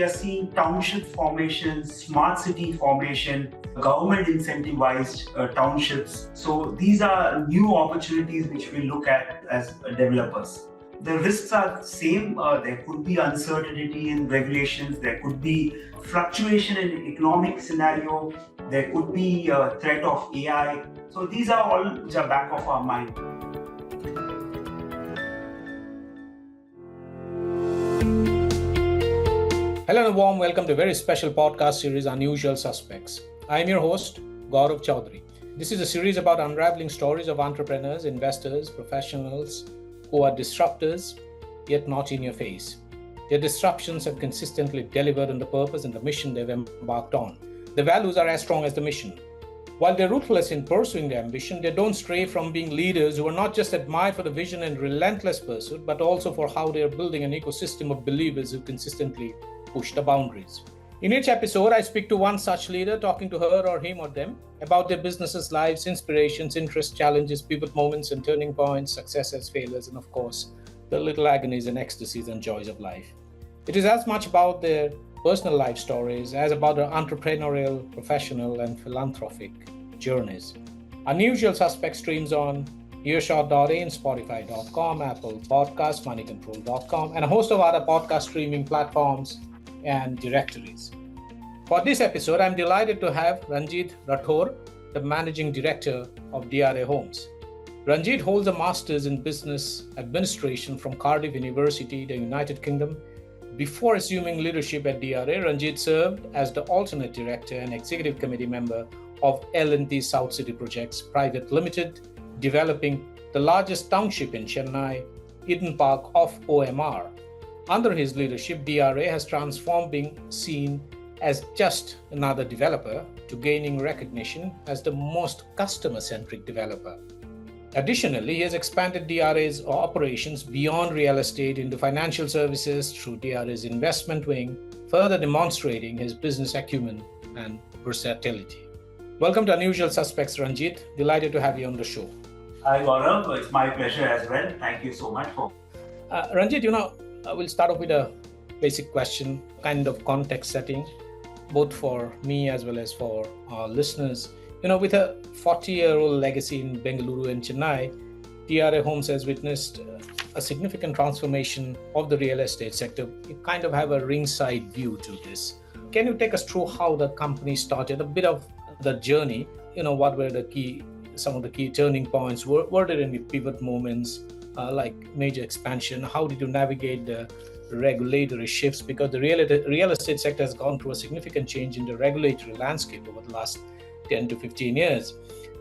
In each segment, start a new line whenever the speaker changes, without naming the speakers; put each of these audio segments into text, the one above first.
we are seeing township formation, smart city formation, government incentivized townships. So these are new opportunities which we look at as developers. The risks are the same. There could be uncertainty in regulations. There could be fluctuation in economic scenario. There could be a threat of AI. So these are all which are back of our mind.
Hello and a warm welcome to a very special podcast series, Unusual Suspects. I am your host, Gaurav Chaudhary. This is a series about unraveling stories of entrepreneurs, investors, professionals who are disruptors, yet not in your face. Their disruptions have consistently delivered on the purpose and the mission they've embarked on. The values are as strong as the mission. While they're ruthless in pursuing their ambition, they don't stray from being leaders who are not just admired for the vision and relentless pursuit, but also for how they are building an ecosystem of believers who consistently push the boundaries. In each episode, I speak to one such leader, talking to her or him or them about their businesses, lives, inspirations, interests, challenges, pivot moments and turning points, successes, failures, and of course, the little agonies and ecstasies and joys of life. It is as much about their personal life stories as about their entrepreneurial, professional, and philanthropic journeys. Unusual Suspect streams on Earshot.in, Spotify.com, Apple Podcasts, MoneyControl.com, and a host of other podcast streaming platforms and directories. For this episode, I'm delighted to have Ranjeeth Rathod, the Managing Director of DRA Homes. Ranjeeth holds a Master's in Business Administration from Cardiff University, the United Kingdom. Before assuming leadership at DRA, Ranjeeth served as the alternate director and executive committee member of L&T South City Projects Private Limited, developing the largest township in Chennai, Eden Park of OMR. Under his leadership, DRA has transformed being seen as just another developer to gaining recognition as the most customer-centric developer. Additionally, he has expanded DRA's operations beyond real estate into financial services through DRA's investment wing, further demonstrating his business acumen and versatility. Welcome to Unusual Suspects, Ranjeeth. Delighted to have you on the show.
Hi Gaurav, it's my pleasure as well. Thank you so much for.
Ranjeeth, we'll start off with a basic question, kind of context setting, both for me as well as for our listeners. With a 40-year-old legacy in Bengaluru and Chennai, DRA Homes has witnessed a significant transformation of the real estate sector. You kind of have a ringside view to this. Can you take us through how the company started, a bit of the journey? What were some of the key turning points? Were there any pivot moments, like major expansion? How did you navigate the regulatory shifts? Because the real estate sector has gone through a significant change in the regulatory landscape over the last 10 to 15 years.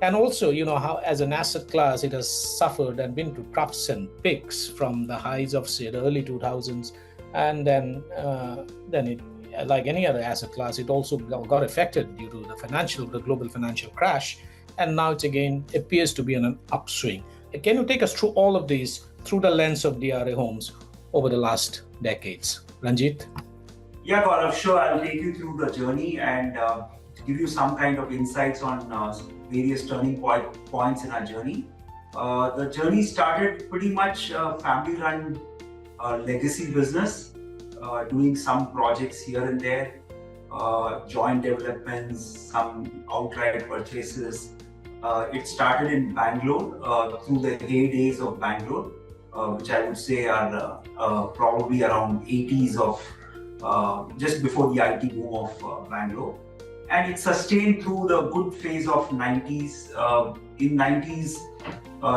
And also, how as an asset class, it has suffered and been through troughs and peaks from the highs of, say, the early 2000s. And then it, like any other asset class, it also got affected due to the global financial crash. And now it again appears to be on an upswing. Can you take us through all of these through the lens of DRA Homes over the last decades? Ranjeeth?
Yeah, Gaurav, sure. I'll take you through the journey and give you some kind of insights on various turning points in our journey. The journey started pretty much family-run legacy business, doing some projects here and there, joint developments, some outright purchases. It started in Bangalore through the heydays of Bangalore, which I would say are probably around 80s of just before the IT boom of Bangalore. And it sustained through the good phase of 90s. In 90s,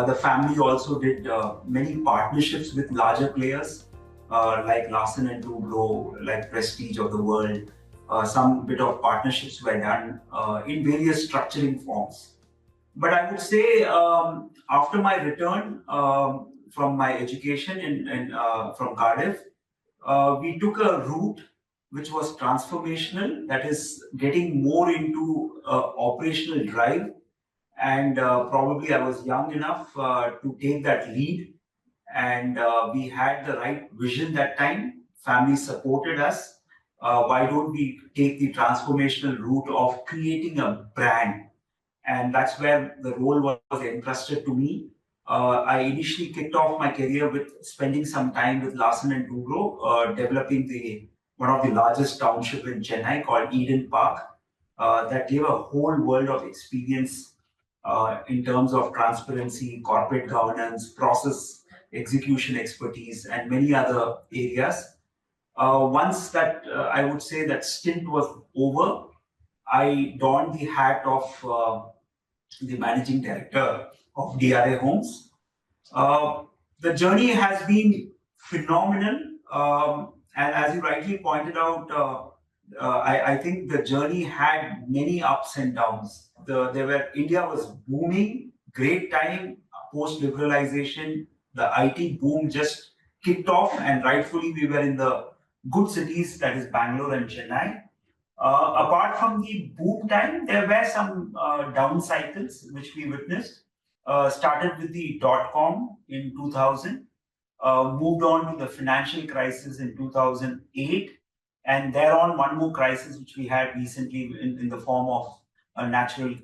the family also did many partnerships with larger players like Larsen & Toubro, like Prestige of the world. Some bit of partnerships were done in various structuring forms. But I would say after my return from my education from Cardiff, we took a route which was transformational, that is getting more into operational drive. And probably I was young enough to take that lead. And we had the right vision that time. Family supported us. Why don't we take the transformational route of creating a brand? And that's where the role was entrusted to me. I initially kicked off my career with spending some time with Larsen & Toubro, developing the one of the largest township in Chennai called Eden Park, that gave a whole world of experience in terms of transparency, corporate governance, process execution expertise, and many other areas. Once that I would say that stint was over, I donned the hat of the managing director of DRA Homes. Uh, the journey has been phenomenal, and as you rightly pointed out, I think the journey had many ups and downs. India was booming, great time post liberalization. The IT boom just kicked off, and rightfully we were in the good cities, that is Bangalore and Chennai. Apart from the boom time, there were some down cycles which we witnessed. Started with the dot com in 2000, moved on to the financial crisis in 2008, and thereon one more crisis which we had recently in the form of a natural,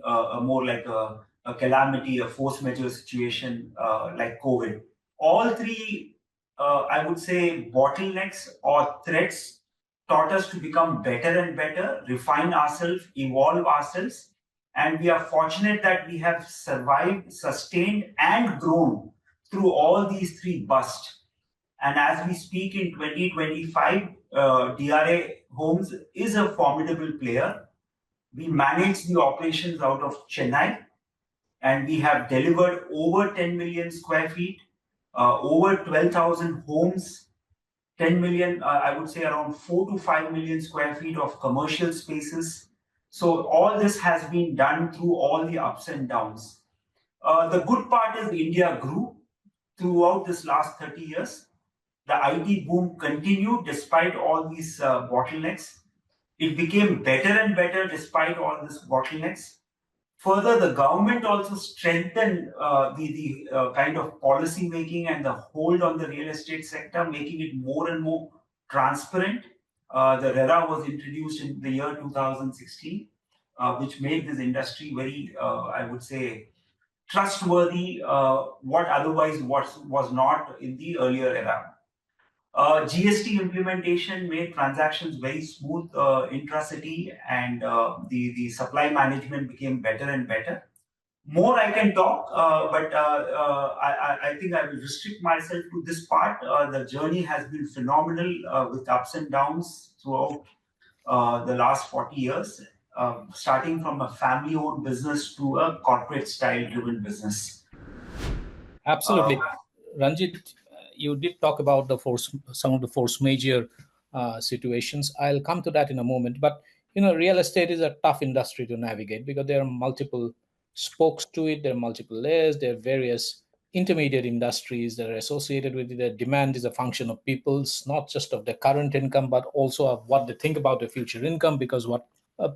more like a calamity, a force majeure situation like COVID. All three, I would say, bottlenecks or threats taught us to become better and better, refine ourselves, evolve ourselves. And we are fortunate that we have survived, sustained, and grown through all these three busts. And as we speak in 2025, DRA Homes is a formidable player. We manage the operations out of Chennai, and we have delivered over 10 million square feet, over 12,000 homes, 10 million, I would say around 4 to 5 million square feet of commercial spaces. So all this has been done through all the ups and downs. The good part is India grew throughout this last 30 years. The IT boom continued despite all these bottlenecks. It became better and better despite all these bottlenecks. Further, the government also strengthened the kind of policy making and the hold on the real estate sector, making it more and more transparent. The RERA was introduced in the year 2016, which made this industry very, I would say, trustworthy, what otherwise was not in the earlier era. GST implementation made transactions very smooth intracity, and the supply management became better and better. More I can talk, but I think I will restrict myself to this part. The journey has been phenomenal with ups and downs throughout the last 40 years, starting from a family owned business to a corporate style driven business.
Absolutely. Ranjit, you did talk about some of the force major situations. I'll come to that in a moment. But real estate is a tough industry to navigate because there are multiple spokes to it. There are multiple layers. There are various intermediate industries that are associated with it. The demand is a function of people's, not just of their current income, but also of what they think about their future income. Because what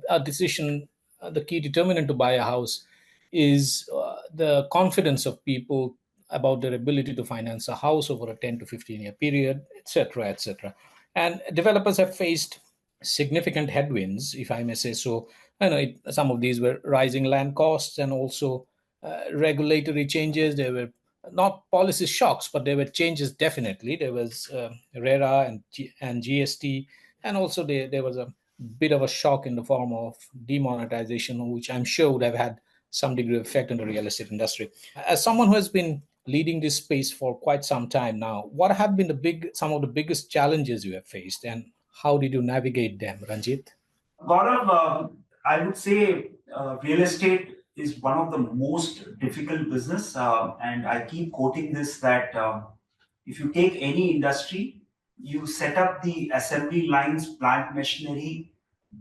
a decision, the key determinant to buy a house is the confidence of people about their ability to finance a house over a 10 to 15 year period, etc., etc. And developers have faced significant headwinds, if I may say so. I know some of these were rising land costs and also regulatory changes. There were not policy shocks, but there were changes definitely. There was RERA and GST, and also there was a bit of a shock in the form of demonetization, which I'm sure would have had some degree of effect on the real estate industry. As someone who has been leading this space for quite some time now, what have been some of the biggest challenges you have faced, and how did you navigate them, Ranjit?
Gaurav, I would say real estate is one of the most difficult business, and I keep quoting this that if you take any industry, you set up the assembly lines, plant machinery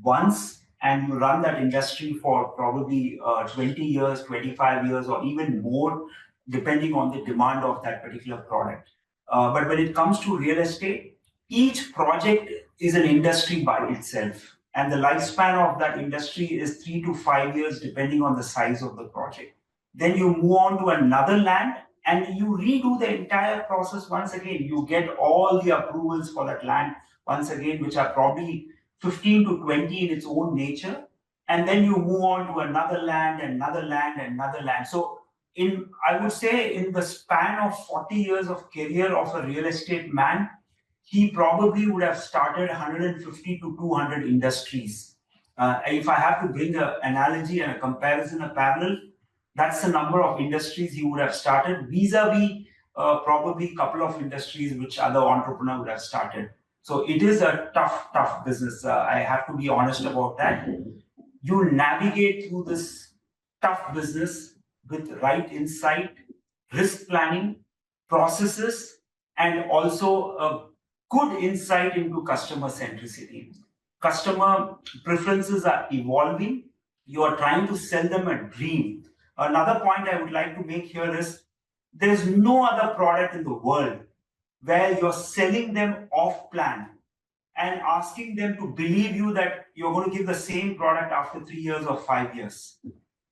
once, and you run that industry for probably 20 years, 25 years, or even more, depending on the demand of that particular product. But when it comes to real estate, each project is an industry by itself, and the lifespan of that industry is 3 to 5 years, depending on the size of the project. Then you move on to another land and you redo the entire process once again. You get all the approvals for that land once again, which are probably 15 to 20 in its own nature. And then you move on to another land, another land, another land. So I would say in the span of 40 years of career of a real estate man, he probably would have started 150 to 200 industries. If I have to bring an analogy and a comparison, a parallel, that's the number of industries he would have started vis-a-vis probably a couple of industries which other entrepreneur would have started. So it is a tough business. I have to be honest about that. You navigate through this tough business with right insight, risk planning, processes, and also a good insight into customer centricity. Customer preferences are evolving. You are trying to sell them a dream. Another point I would like to make here is there's no other product in the world where you're selling them off plan and asking them to believe you that you're going to give the same product after 3 years or 5 years.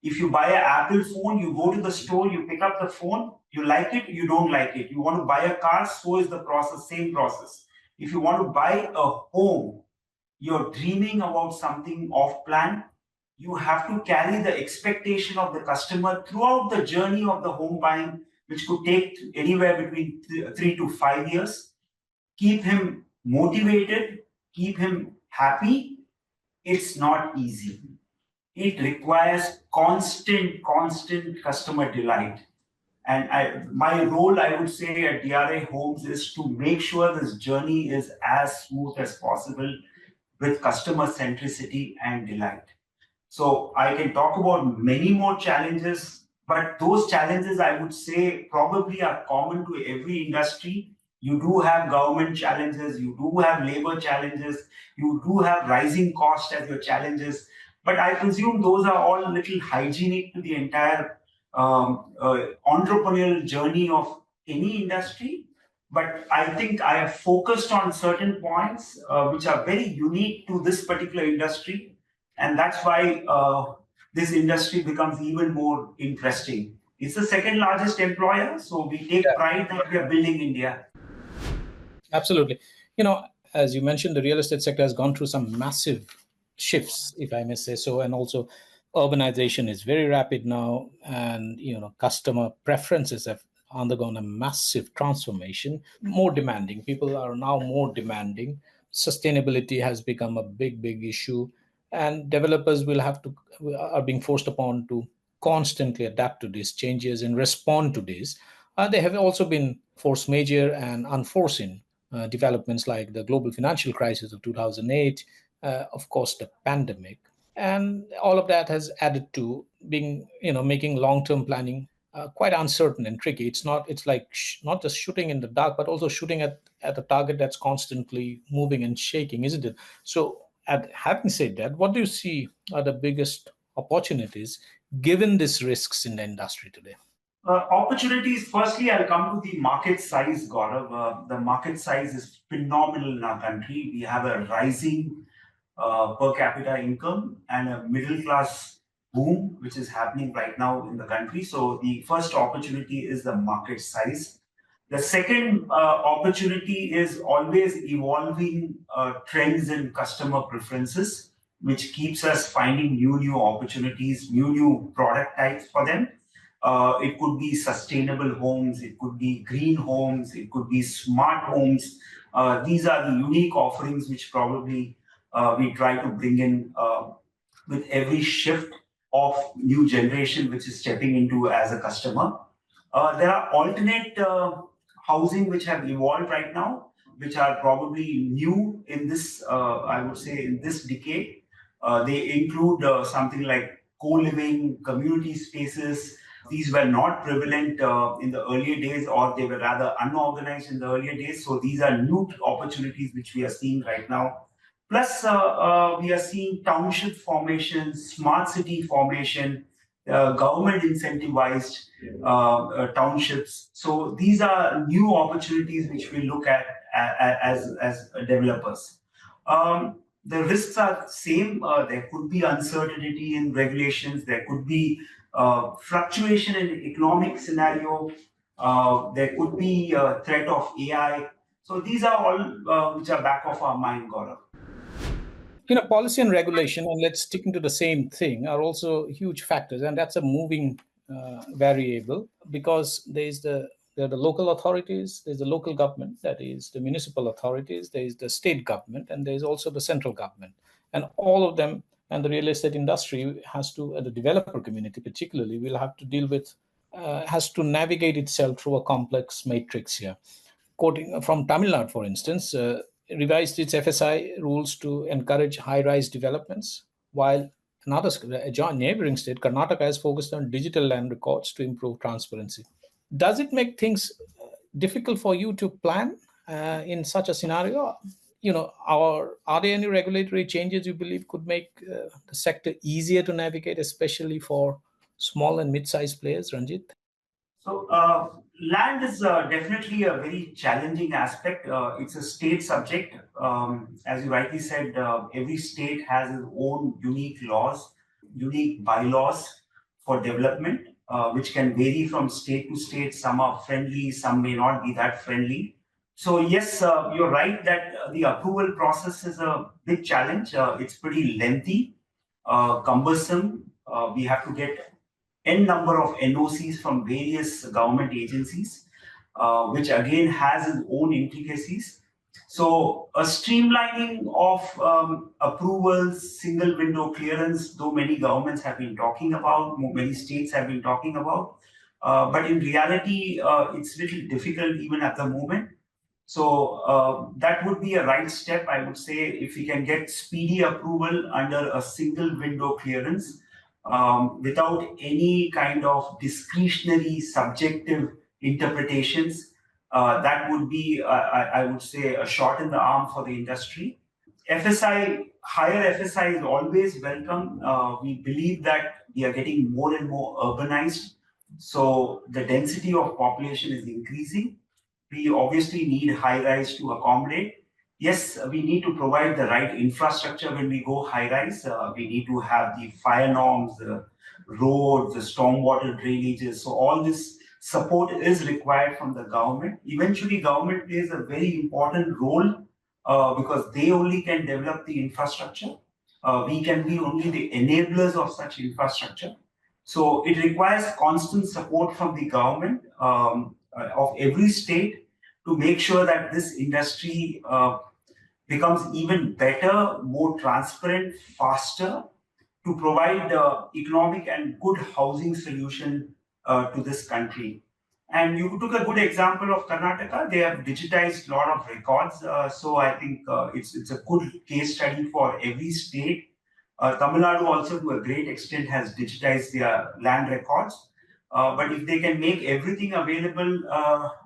If you buy an Apple phone, you go to the store, you pick up the phone, you like it, you don't like it. You want to buy a car, so is the process, same process. If you want to buy a home, you're dreaming about something off plan, you have to carry the expectation of the customer throughout the journey of the home buying, which could take anywhere between 3 to 5 years. Keep him motivated, keep him happy. It's not easy. It requires constant customer delight. And my role, I would say, at DRA Homes is to make sure this journey is as smooth as possible with customer centricity and delight. So I can talk about many more challenges, but those challenges I would say probably are common to every industry. You do have government challenges, you do have labor challenges, you do have rising cost as your challenges, but I presume those are all a little hygienic to the entire entrepreneurial journey of any industry. But I think I have focused on certain points which are very unique to this particular industry, and that's why this industry becomes even more interesting. It's the second largest employer, so we take pride that we are building India.
Absolutely. As you mentioned, the real estate sector has gone through some massive shifts, if I may say so, and also urbanization is very rapid now, and customer preferences have undergone a massive transformation, more demanding. People are now more demanding. Sustainability has become a big issue, and developers are being forced upon to constantly adapt to these changes and respond to these. There have also been force majeure and unforeseen developments like the global financial crisis of 2008, of course, the pandemic. And all of that has added to making long-term planning quite uncertain and tricky. It's like not just shooting in the dark, but also shooting at a target that's constantly moving and shaking, isn't it? So, having said that, what do you see are the biggest opportunities given these risks in the industry today?
Opportunities, firstly, I'll come to the market size, Gaurav. The market size is phenomenal in our country. We have a rising per capita income and a middle class boom, which is happening right now in the country. So the first opportunity is the market size. The second opportunity is always evolving trends and customer preferences, which keeps us finding new opportunities, new product types for them. It could be sustainable homes, it could be green homes, it could be smart homes. These are the unique offerings which probably we try to bring in with every shift of new generation which is stepping into as a customer. There are alternate housing which have evolved right now, which are probably new in this, I would say, in this decade. They include something like co-living, community spaces. These were not prevalent in the earlier days, or they were rather unorganized in the earlier days. So these are new opportunities which we are seeing right now. Plus, we are seeing township formation, smart city formation, government incentivized townships. So these are new opportunities which we look at as developers. The risks are same. There could be uncertainty in regulations. There could be fluctuation in economic scenario. There could be a threat of AI. So these are all which are back of our mind, Gaurav.
Policy and regulation, and let's stick into the same thing, are also huge factors, and that's a moving variable, because there is the There are the local authorities, there's the local government, that is the municipal authorities, there is the state government, and there is also the central government. And all of them, and the real estate industry has to, the developer community particularly, will have to deal with, has to navigate itself through a complex matrix here. Quoting from Tamil Nadu, for instance, revised its FSI rules to encourage high-rise developments, while another neighboring state, Karnataka, has focused on digital land records to improve transparency. Does it make things difficult for you to plan in such a scenario? Are there any regulatory changes you believe could make the sector easier to navigate, especially for small and mid-sized players, Ranjeeth?
So, land is definitely a very challenging aspect. It's a state subject. As you rightly said, every state has its own unique laws, unique bylaws for development, which can vary from state to state. Some are friendly, some may not be that friendly. So, yes, you're right that the approval process is a big challenge. It's pretty lengthy, cumbersome. We have to get n number of NOCs from various government agencies, which again has its own intricacies. So a streamlining of approvals, single window clearance, though many governments have been talking about, many states have been talking about, but in reality, it's little difficult even at the moment. So that would be a right step, I would say, if we can get speedy approval under a single window clearance without any kind of discretionary subjective interpretations. That would be, I would say, a shot in the arm for the industry. FSI, higher FSI is always welcome. We believe that we are getting more and more urbanized. So the density of population is increasing. We obviously need high rise to accommodate. Yes, we need to provide the right infrastructure when we go high rise. We need to have the fire norms, the roads, the stormwater drainages. So all this support is required from the government. Eventually, government plays a very important role because they only can develop the infrastructure. We can be only the enablers of such infrastructure. So it requires constant support from the government of every state to make sure that this industry becomes even better, more transparent, faster, to provide economic and good housing solution to this country. And you took a good example of Karnataka. They have digitized a lot of records. So I think it's a good case study for every state. Tamil Nadu also, to a great extent, has digitized their land records. But if they can make everything available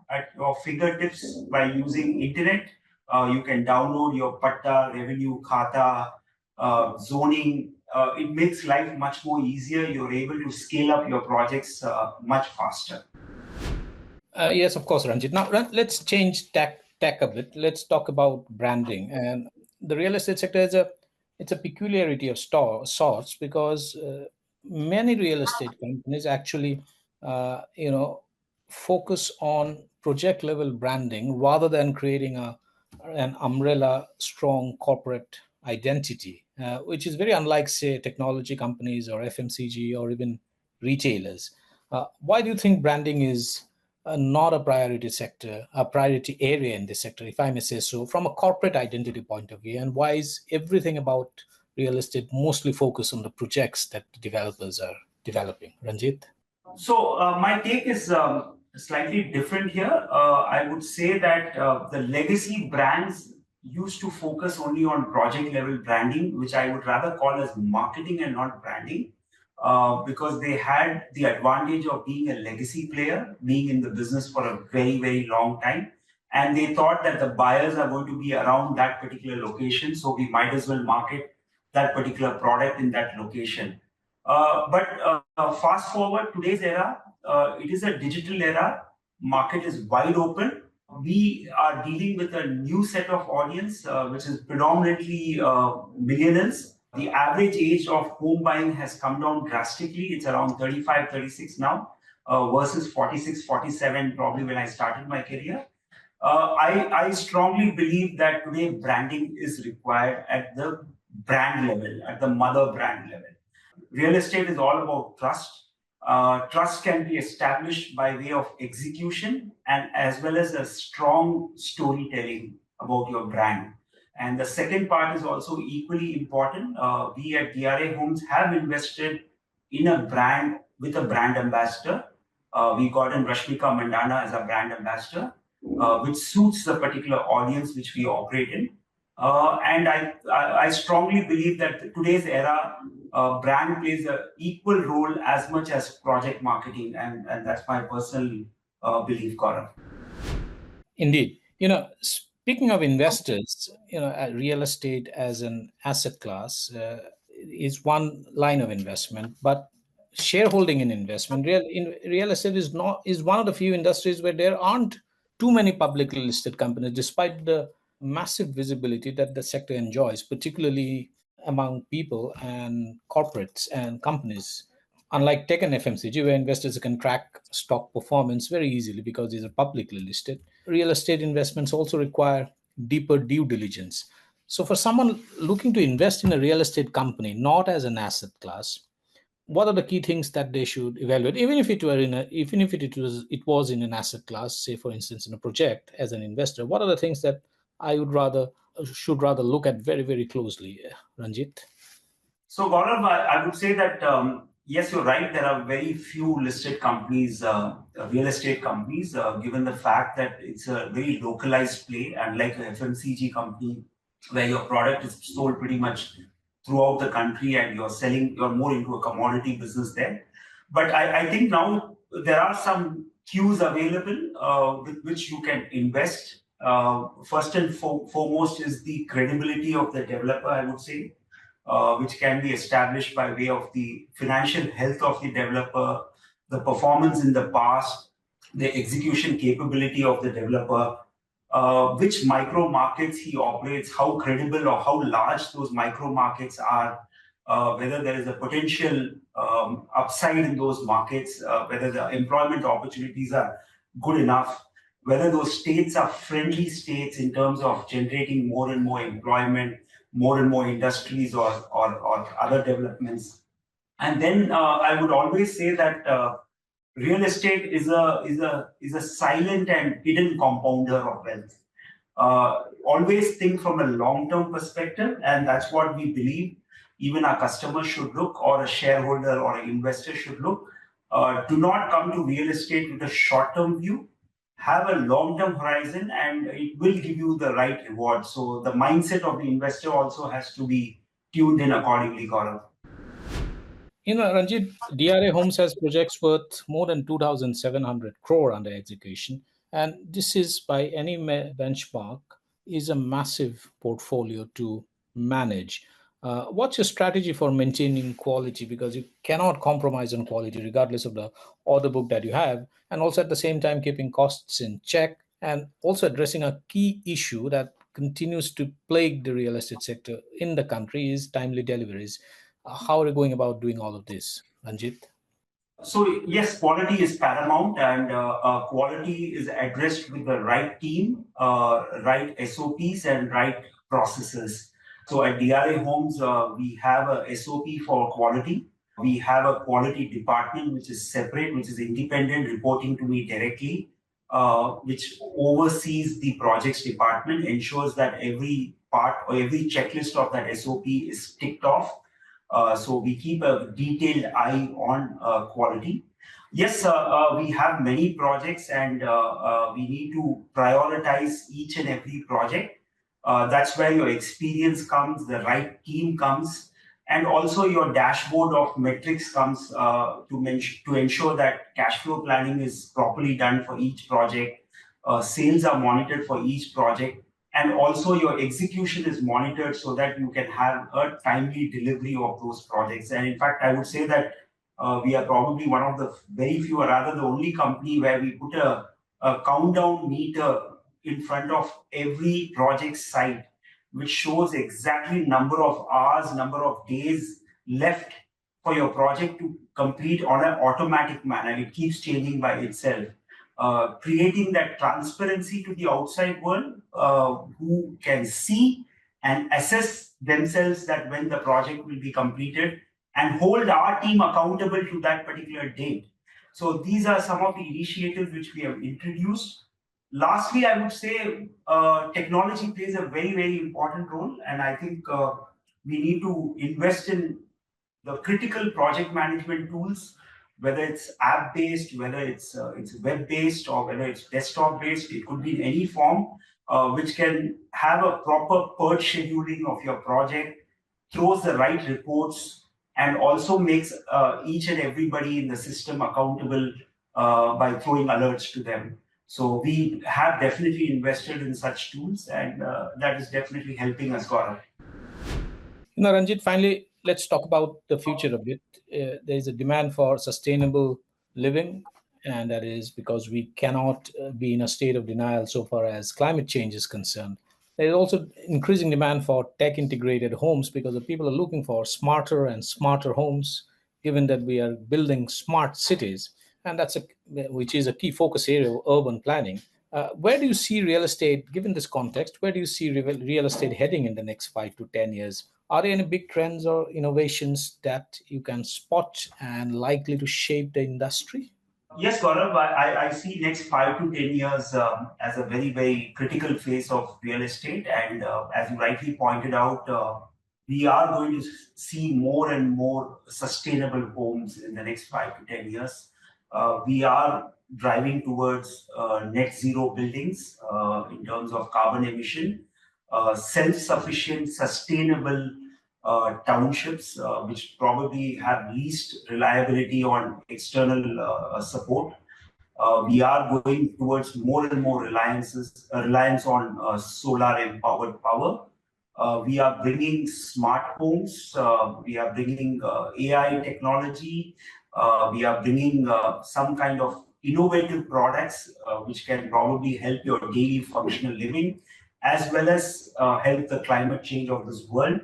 at your fingertips by using internet, you can download your patta, revenue, khata, zoning. It makes life much more easier. You're able to scale up your projects much faster.
Yes, of course, Ranjit. Now, let's change tack a bit. Let's talk about branding. And the real estate sector is it's a peculiarity of sorts because many real estate companies actually, focus on project level branding rather than creating an umbrella strong corporate identity, which is very unlike, say, technology companies or FMCG or even retailers. Why do you think branding is not a priority sector, a priority area in this sector, if I may say so, from a corporate identity point of view? And why is everything about real estate mostly focused on the projects that the developers are developing? Ranjit?
So my take is slightly different here. I would say that the legacy brands used to focus only on project level branding, which I would rather call as marketing and not branding, because they had the advantage of being a legacy player, being in the business for a very, very long time. And they thought that the buyers are going to be around that particular location, so we might as well market that particular product in that location. But fast forward today's era, it is a digital era. Market is wide open. We are dealing with a new set of audience, which is predominantly millennials. The average age of home buying has come down drastically. It's around 35, 36 now, versus 46, 47 probably when I started my career. I strongly believe that today branding is required at the brand level, at the mother brand level. Real estate is all about trust. trust can be established by way of execution and as well as a strong storytelling about your brand. And the second part is also equally important. We at DRA Homes have invested in a brand with a brand ambassador. We got in Rashmika Mandana as a brand ambassador, which suits the particular audience which we operate in. And I strongly believe that today's era, brand plays an equal role as much as project marketing, and that's my personal belief, Gaurav.
Indeed. Speaking of investors, real estate as an asset class is one line of investment, but shareholding in investment, real estate is one of the few industries where there aren't too many publicly listed companies, despite the massive visibility that the sector enjoys, particularly among people and corporates and companies. Unlike tech and FMCG, where investors can track stock performance very easily because these are publicly listed, real estate investments also require deeper due diligence. So, for someone looking to invest in a real estate company, not as an asset class, what are the key things that they should evaluate, even if it was in an asset class, say for instance in a project as an investor? What are the things that I would rather should rather look at very, very closely, Ranjit?
So, Gaurav, I would say that yes, you're right. There are very few listed companies, real estate companies, given the fact that it's a very localized play, and like an FMCG company, where your product is sold pretty much throughout the country and you're more into a commodity business there. But I think now there are some cues available with which you can invest. First and foremost is the credibility of the developer, I would say, which can be established by way of the financial health of the developer, the performance in the past, the execution capability of the developer, which micro markets he operates, how credible or how large those micro markets are, whether there is a potential upside in those markets, whether the employment opportunities are good enough, whether those states are friendly states in terms of generating more and more employment, more and more industries or other developments. And then I would always say that real estate is a silent and hidden compounder of wealth. Always think from a long-term perspective, and that's what we believe even our customers should look, or a shareholder or an investor should look. Do not come to real estate with a short-term view. Have a long-term horizon, and it will give you the right reward. So the mindset of the investor also has to be tuned in accordingly, Gaurav.
Ranjit, DRA Homes has projects worth more than 2,700 crore under execution, and this is by any benchmark is a massive portfolio to manage. What's your strategy for maintaining quality? Because you cannot compromise on quality regardless of the order book that you have, and also at the same time keeping costs in check, and also addressing a key issue that continues to plague the real estate sector in the country is timely deliveries. How are you going about doing all of this, Ranjit?
So yes, quality is paramount, and quality is addressed with the right team, right SOPs, and right processes. So at DRA Homes, we have a SOP for quality. We have a quality department which is separate, which is independent, reporting to me directly, which oversees the projects department, ensures that every part or every checklist of that SOP is ticked off. So we keep a detailed eye on quality. Yes, we have many projects, and we need to prioritize each and every project. That's where your experience comes, the right team comes, and also your dashboard of metrics comes to ensure that cash flow planning is properly done for each project. Sales are monitored for each project, and also your execution is monitored so that you can have a timely delivery of those projects. And in fact, I would say that we are probably one of the very few, or rather the only company, where we put a countdown meter in front of every project site, which shows exactly number of hours, number of days left for your project to complete on an automatic manner. It keeps changing by itself. Creating that transparency to the outside world, who can see and assess themselves that when the project will be completed, and hold our team accountable to that particular date. So these are some of the initiatives which we have introduced. Lastly, I would say technology plays a very, very important role, and I think we need to invest in the critical project management tools, whether it's app based, whether it's web based, or whether it's desktop based. It could be in any form, which can have a proper PERT scheduling of your project, throws the right reports, and also makes each and everybody in the system accountable by throwing alerts to them. So we have definitely invested in such tools, and that is definitely helping us, Gaurav.
Ranjit, finally, let's talk about the future a bit. There is a demand for sustainable living, and that is because we cannot be in a state of denial so far as climate change is concerned. There is also increasing demand for tech integrated homes because the people are looking for smarter and smarter homes, given that we are building smart cities, and which is a key focus area of urban planning. Where do you see real estate, given this context, where do you see real estate heading in the next 5 to 10 years? Are there any big trends or innovations that you can spot and likely to shape the industry?
Yes, Gaurav, I see next 5 to 10 years as a very, very critical phase of real estate. And as you rightly pointed out, we are going to see more and more sustainable homes in the next 5 to 10 years. We are driving towards net zero buildings in terms of carbon emission, self-sufficient, sustainable townships, which probably have least reliability on external support. We are going towards more and more reliance on solar empowered power. We are bringing smart homes. We are bringing AI technology. We are bringing some kind of innovative products which can probably help your daily functional living, as well as help the climate change of this world.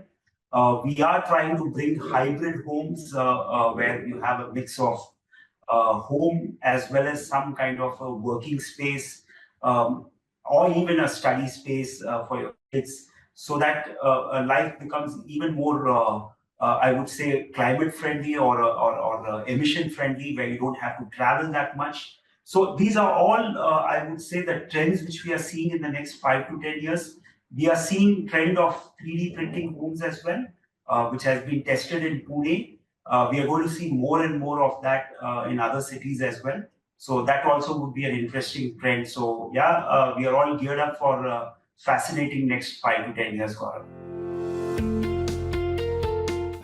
We are trying to bring hybrid homes where you have a mix of home as well as some kind of a working space, or even a study space for your kids, so that life becomes even more, I would say, climate friendly or emission friendly, where you don't have to travel that much. So these are all, I would say, the trends which we are seeing in the next 5 to 10 years. We are seeing trend of 3D printing homes as well, which has been tested in Pune. We are going to see more and more of that in other cities as well. So that also would be an interesting trend. So yeah, we are all geared up for fascinating next 5 to 10 years, Gaurav.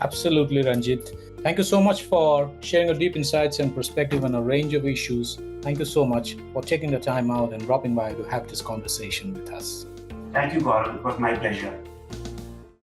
Absolutely, Ranjit. Thank you so much for sharing your deep insights and perspective on a range of issues. Thank you so much for taking the time out and dropping by to have this conversation with us.
Thank you, Gaurav. It was my pleasure.